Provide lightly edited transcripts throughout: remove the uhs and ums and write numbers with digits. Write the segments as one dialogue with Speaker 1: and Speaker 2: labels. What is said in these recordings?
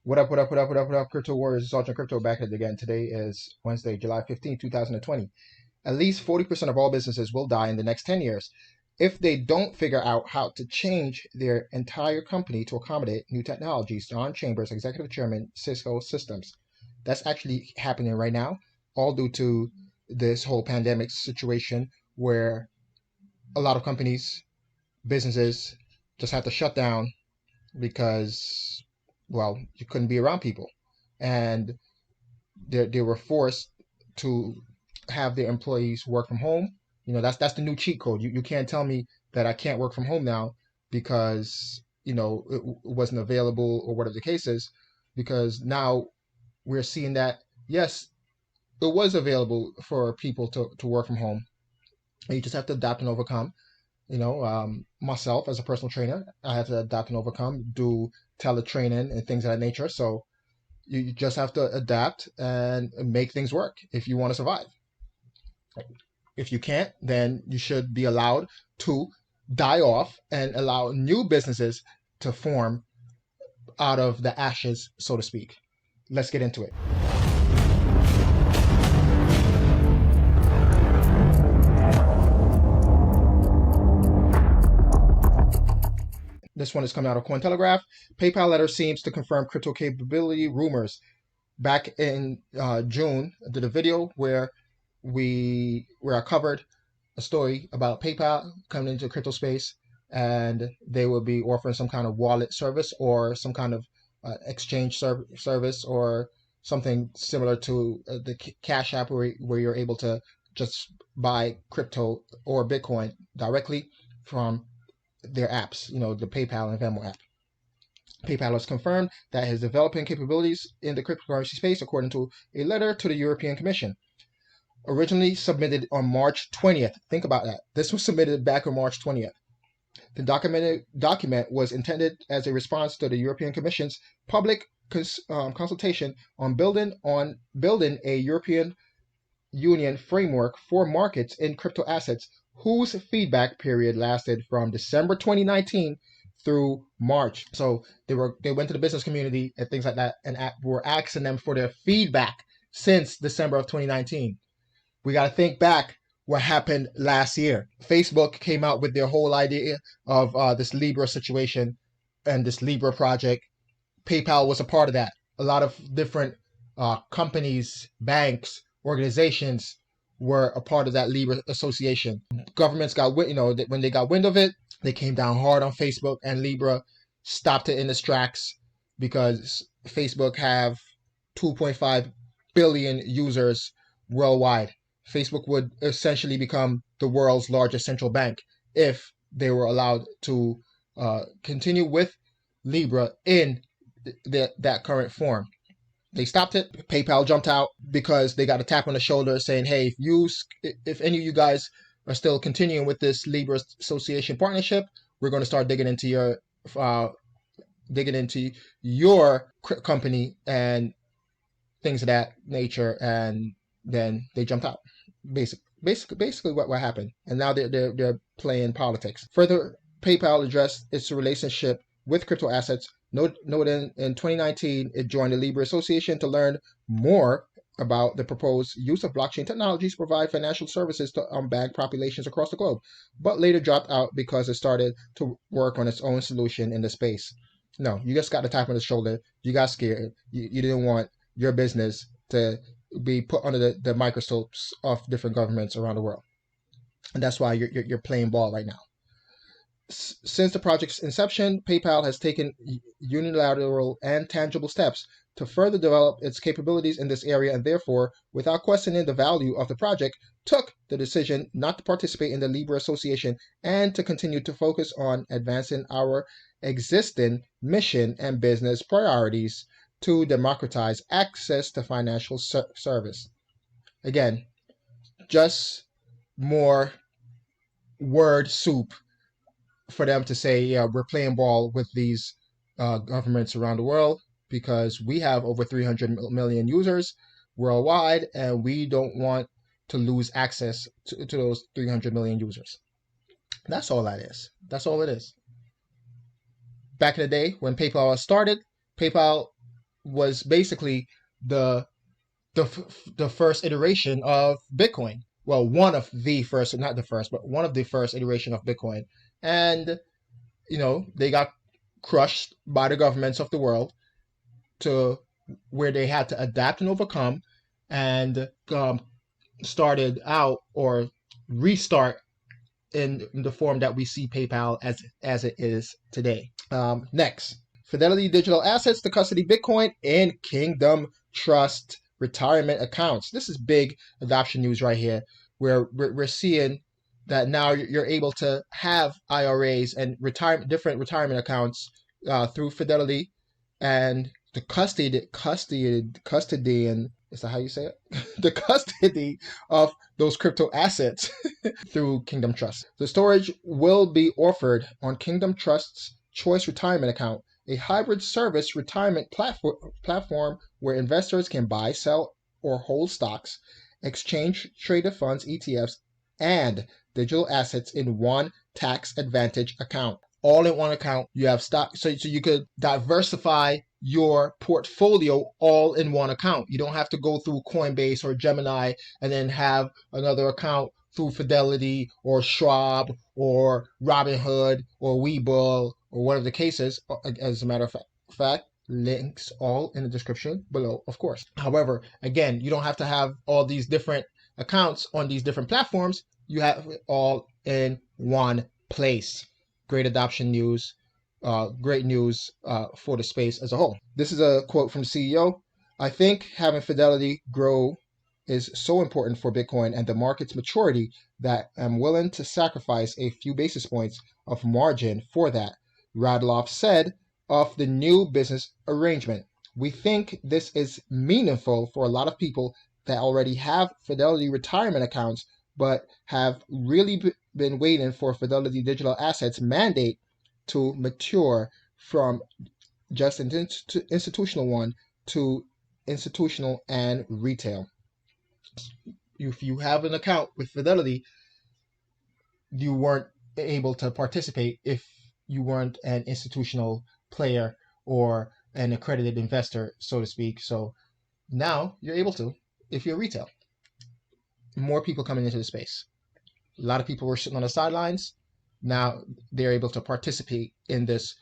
Speaker 1: What up, what up, what up, what up, what up, Crypto Warriors? It's Ultra Crypto back at it again. Today is Wednesday, July 15th, 2020. At least 40% of all businesses will die in the next 10 years if they don't figure out how to change their entire company to accommodate new technologies. John Chambers, Executive Chairman, Cisco Systems. That's actually happening right now, all due to this whole pandemic situation where a lot of companies, businesses just have to shut down because, well, you couldn't be around people. And they were forced to have their employees work from home. That's the new cheat code. You can't tell me that I can't work from home now because it wasn't available or whatever the case is, because now we're seeing that yes, it was available for people to work from home. And you just have to adapt and overcome. Myself as a personal trainer, I had to adapt and overcome, do teletraining and things of that nature. So you just have to adapt and make things work if you want to survive. If you can't, then you should be allowed to die off and allow new businesses to form out of the ashes, so to speak. Let's get into it. This one is coming out of Cointelegraph. PayPal letter seems to confirm crypto capability rumors. Back in June, I did a video where I covered a story about PayPal coming into crypto space, and they will be offering some kind of wallet service or some kind of exchange service or something similar to the Cash App, where you're able to just buy crypto or Bitcoin directly from their apps, the PayPal and Venmo app. PayPal has confirmed that it is developing capabilities in the cryptocurrency space, according to a letter to the European Commission. Originally submitted on March 20th. Think about that. This was submitted back on March 20th. The document was intended as a response to the European Commission's public consultation on building a European Union framework for markets in crypto assets, whose feedback period lasted from December 2019 through March. So they went to the business community and things like that and were asking them for their feedback since December of 2019. We got to think back what happened last year. Facebook came out with their whole idea of this Libra situation and this Libra project. PayPal was a part of that. A lot of different companies, banks, organizations were a part of that Libra association. Governments got when they got wind of it, they came down hard on Facebook, and Libra stopped it in its tracks because Facebook have 2.5 billion users worldwide. Facebook would essentially become the world's largest central bank if they were allowed to continue with Libra in that current form. They stopped it. PayPal jumped out because they got a tap on the shoulder saying, hey, if any of you guys are still continuing with this Libra Association partnership, we're going to start digging into your company and things of that nature. And then they jumped out. Basically what happened. And now they're playing politics. Further, PayPal addressed its relationship with crypto assets. Note in 2019, it joined the Libra Association to learn more about the proposed use of blockchain technologies to provide financial services to unbanked populations across the globe, but later dropped out because it started to work on its own solution in the space. No, you just got the tap on the shoulder. You got scared. You didn't want your business to be put under the microscopes of different governments around the world. And that's why you're playing ball right now. Since the project's inception, PayPal has taken unilateral and tangible steps to further develop its capabilities in this area, and therefore, without questioning the value of the project, took the decision not to participate in the Libra Association and to continue to focus on advancing our existing mission and business priorities to democratize access to financial service. Again, just more word soup for them to say, yeah, we're playing ball with these governments around the world because we have over 300 million users worldwide, and we don't want to lose access to those 300 million users. That's all that is. That's all it is. Back in the day when PayPal started, PayPal was basically the the first iteration of Bitcoin. Well, one of the first, not the first, but one of the first iteration of Bitcoin. And they got crushed by the governments of the world to where they had to adapt and overcome, and started out or restart in the form that we see PayPal as it is today. Next, Fidelity Digital Assets to custody Bitcoin in Kingdom Trust retirement accounts. This is big adoption news right here, where we're seeing that now you're able to have IRAs and different retirement accounts through Fidelity, and the custody, and is that how you say it? The custody of those crypto assets through Kingdom Trust. The storage will be offered on Kingdom Trust's Choice Retirement Account, a hybrid service retirement platform where investors can buy, sell, or hold stocks, exchange traded funds, ETFs, and digital assets in one tax advantage account. All in one account. You have stock, so you could diversify your portfolio all in one account. You don't have to go through Coinbase or Gemini and then have another account through Fidelity or Schwab or Robinhood or WEBULL or whatever the case is. As a matter of fact, links all in the description below, of course. However, again, you don't have to have all these different accounts on these different platforms. You have it all in one place. Great adoption news. Great news for the space as a whole. This is a quote from the CEO. I think having Fidelity grow is so important for Bitcoin and the market's maturity that I'm willing to sacrifice a few basis points of margin for that, Radloff said of the new business arrangement. We think this is meaningful for a lot of people that already have Fidelity retirement accounts but have really been waiting for Fidelity Digital Assets mandate to mature from just an institutional one to institutional and retail. If you have an account with Fidelity, you weren't able to participate if you weren't an institutional player or an accredited investor, so to speak. So now you're able to if you're retail. More people coming into the space. A lot of people were sitting on the sidelines. Now they're able to participate in this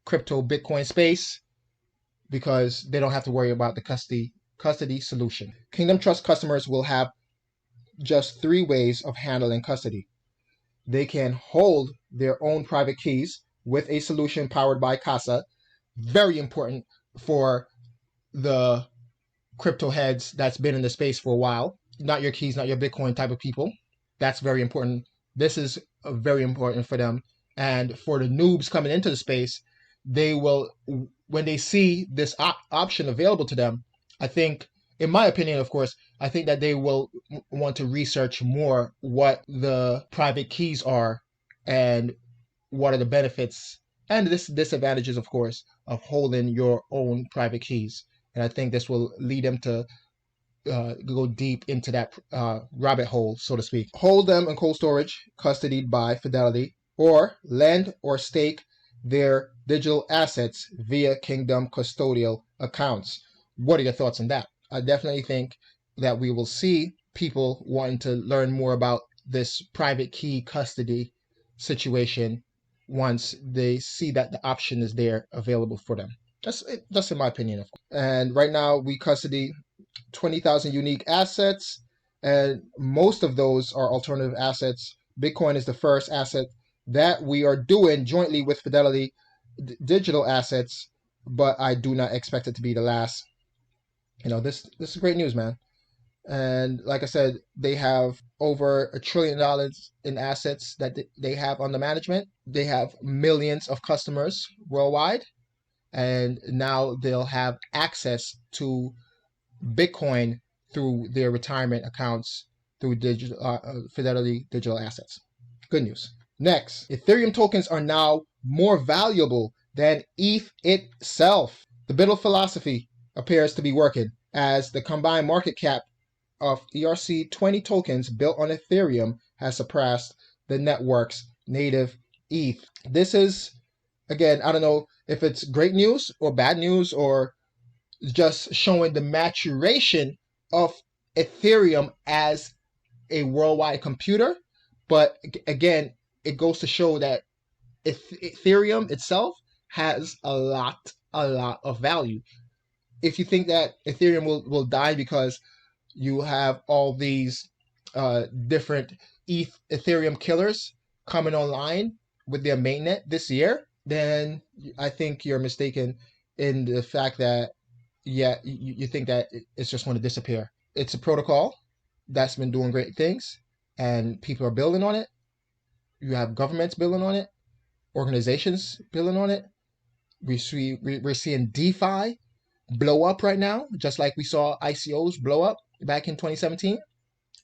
Speaker 1: crypto Bitcoin space because they don't have to worry about the custody solution. Kingdom Trust customers will have just 3 ways of handling custody. They can hold their own private keys with a solution powered by Casa. Very important for the crypto heads that's been in the space for a while. Not your keys, not your Bitcoin type of people. That's very important. This is very important for them. And for the noobs coming into the space, they will, when they see this option available to them, I think, in my opinion, of course, I think that they will want to research more what the private keys are and what are the benefits and the disadvantages, of course, of holding your own private keys. And I think this will lead them to go deep into that rabbit hole, so to speak. Hold them in cold storage, custodied by Fidelity, or lend or stake their digital assets via Kingdom custodial accounts. What are your thoughts on that? I definitely think that we will see people wanting to learn more about this private key custody situation once they see that the option is there available for them. That's in my opinion, of course. And right now we custody 20,000 unique assets, and most of those are alternative assets. Bitcoin is the first asset that we are doing jointly with Fidelity Digital Assets, but I do not expect it to be the last. This is great news, man. And like I said, they have over $1 trillion in assets that they have under management. They have millions of customers worldwide, and now they'll have access to Bitcoin through their retirement accounts through Fidelity Digital Assets. Good news. Next, Ethereum tokens are now more valuable than ETH itself. The BUIDL philosophy appears to be working, as the combined market cap of ERC20 tokens built on Ethereum has surpassed the network's native ETH. This is, again, I don't know if it's great news or bad news or just showing the maturation of Ethereum as a worldwide computer. But again, it goes to show that Ethereum itself has a lot of value. If you think that Ethereum will die because you have all these different Ethereum killers coming online with their mainnet this year, then I think you're mistaken in the fact that, yeah, you think that it's just going to disappear. It's a protocol that's been doing great things, and people are building on it. You have governments building on it, organizations building on it. We're seeing DeFi blow up right now, just like we saw ICOs blow up back in 2017.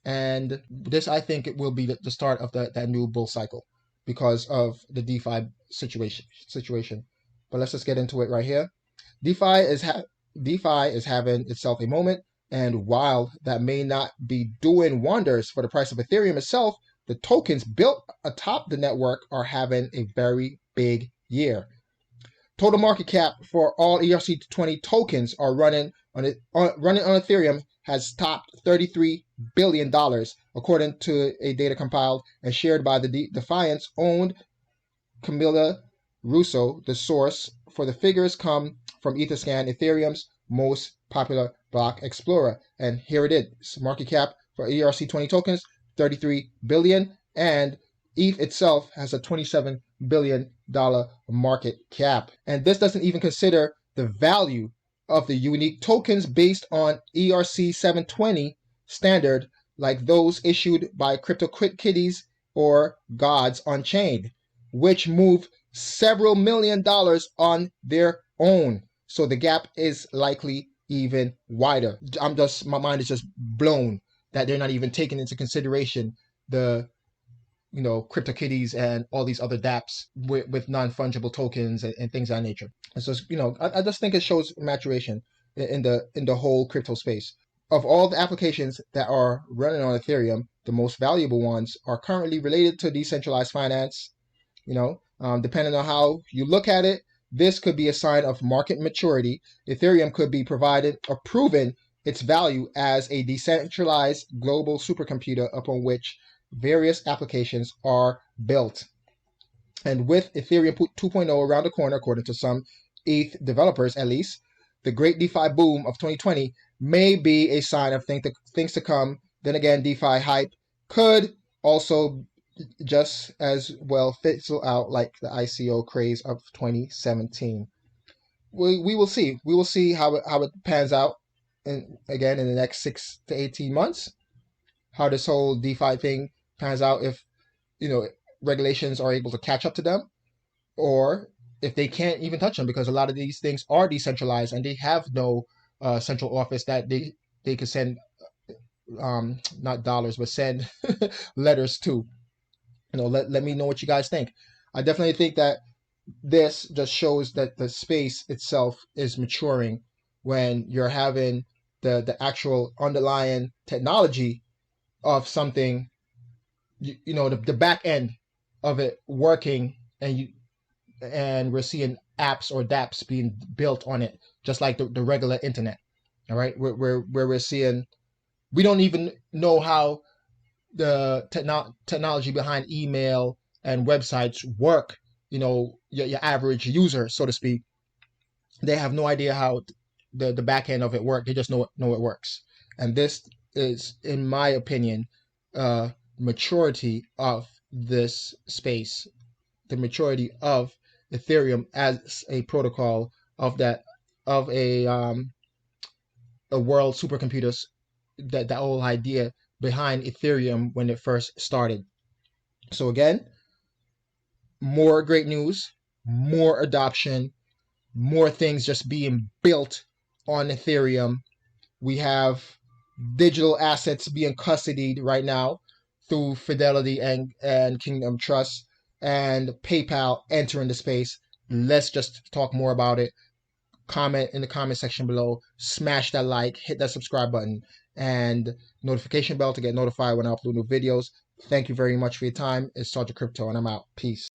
Speaker 1: And this, I think, it will be the start of that new bull cycle because of the DeFi situation. But let's just get into it right here. DeFi is having itself a moment, and while that may not be doing wonders for the price of Ethereum itself, the tokens built atop the network are having a very big year. Total market cap for all ERC20 tokens are running on Ethereum has topped $33 billion, according to a data compiled and shared by the Defiance owned Camilla Russo. The source for the figures come from Etherscan, Ethereum's most popular block explorer. And here it is. Market cap for ERC20 tokens, $33 billion, and ETH itself has a $27 billion market cap. And this doesn't even consider the value of the unique tokens based on ERC 720 standard, like those issued by CryptoKitties or Gods on Chain, which move several $1 million on their own. So the gap is likely even wider. My mind is just blown that they're not even taking into consideration the CryptoKitties and all these other dApps with non-fungible tokens and things of that nature. And so, I just think it shows maturation in the whole crypto space. Of all the applications that are running on Ethereum, the most valuable ones are currently related to decentralized finance. Depending on how you look at it, this could be a sign of market maturity. Ethereum could be provided or proven its value as a decentralized global supercomputer upon which various applications are built. And with Ethereum 2.0 around the corner, according to some ETH developers at least, the great DeFi boom of 2020 may be a sign of things to come. Then again, DeFi hype could also just as well fizzle out like the ICO craze of 2017. We will see. We will see how it pans out, and again in the next 6 to 18 months, how this whole DeFi thing pans out, if regulations are able to catch up to them, or if they can't even touch them, because a lot of these things are decentralized and they have no central office that they could send not dollars but send letters to. Let me know what you guys think. I definitely think that this just shows that the space itself is maturing when you're having the actual underlying technology of something, the back end of it working, and we're seeing apps or dApps being built on it, just like the regular internet. All right, where we're seeing, we don't even know how the technology behind email and websites work. Your average user, so to speak, they have no idea how the back end of it works. They just know it works. And this is, in my opinion, maturity of this space, the maturity of Ethereum as a protocol of a world supercomputers, that whole idea behind Ethereum when it first started. So again, more great news, more adoption, more things just being built on Ethereum. We have digital assets being custodied right now through Fidelity and Kingdom Trust, and PayPal entering the space. Let's just talk more about it. Comment in the comment section below, smash that like, hit that subscribe button, and notification bell to get notified when I upload new videos. Thank you very much for your time. It's Sergeant Crypto, and I'm out. Peace.